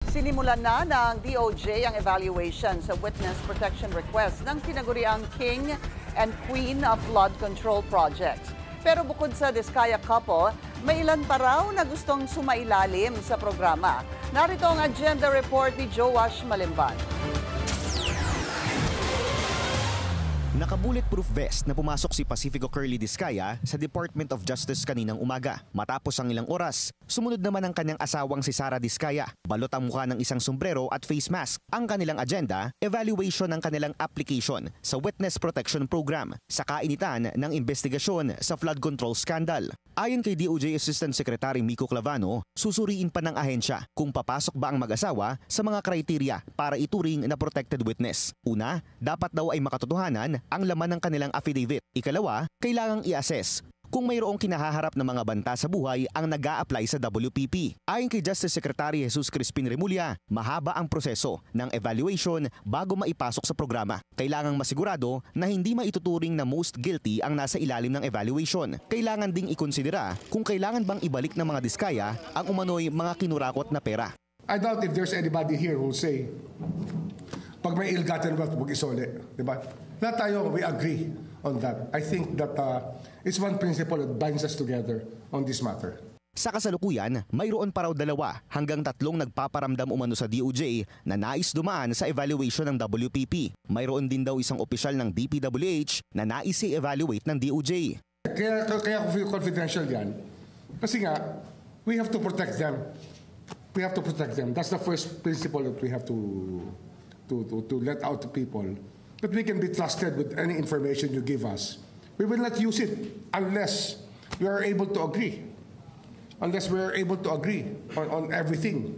Sinimulan na ng DOJ ang evaluation sa witness protection request ng tinaguriang King and Queen of Flood Control Projects. Pero bukod sa Diskaya couple, may ilan pa raw na gustong sumailalim sa programa. Narito ang agenda report ni Joash Malimban. Naka-bulletproof vest na pumasok si Pacifico Curly Diskaya sa Department of Justice kaninang umaga. Matapos ang ilang oras, sumunod naman ang kanyang asawang si Sara Diskaya. Balot ang mukha ng isang sombrero at face mask. Ang kanilang agenda, evaluation ng kanilang application sa Witness Protection Program sa kainitan ng investigasyon sa flood control scandal. Ayon kay DOJ Assistant Secretary Miko Clavano, susuriin pa ng ahensya kung papasok ba ang mag-asawa sa mga kriteria para ituring na protected witness. Una, dapat daw ay makatotohanan ang laman ng kanilang affidavit. Ikalawa, kailangang i-assess kung mayroong kinahaharap na mga banta sa buhay ang nag-a-apply sa WPP. Ayon kay Justice Secretary Jesus Crispin Remulla, mahaba ang proseso ng evaluation bago maipasok sa programa. Kailangang masigurado na hindi maituturing na most guilty ang nasa ilalim ng evaluation. Kailangan ding ikonsidera kung kailangan bang ibalik ng mga Diskaya ang umano'y mga kinurakot na pera. I doubt if there's anybody here who will say, pag may ill-gotten wealth, huwag isole. Diba? Lahat tayo, we agree on that. I think that it's one principle that binds us together on this matter. Sa kasalukuyan, mayroon pa raw 2 hanggang 3 nagpaparamdam umano sa DOJ na nais dumaan sa evaluation ng WPP. Mayroon din daw isang opisyal ng DPWH na nais i-evaluate ng DOJ. Kaya confidential yan. Kasi nga, we have to protect them. We have to protect them. That's the first principle that we have to let out to people. That we can be trusted with any information you give us. We will not use it unless we are able to agree. Unless we are able to agree on everything.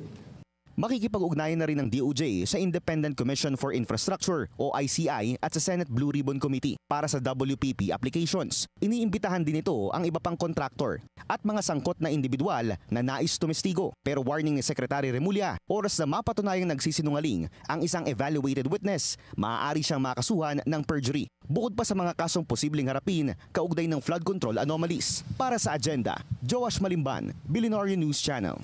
Makikipag-ugnayan na rin ng DOJ sa Independent Commission for Infrastructure o ICI at sa Senate Blue Ribbon Committee para sa WPP applications. Iniimbitahan din ito ang iba pang contractor at mga sangkot na individual na nais tumestigo. Pero warning ni Secretary Remulla, oras na mapatunayang nagsisinungaling ang isang evaluated witness, maaari siyang makasuhan ng perjury. Bukod pa sa mga kasong posibleng harapin kaugnay ng flood control anomalies. Para sa agenda, Joash Malimban, Billionaire News Channel.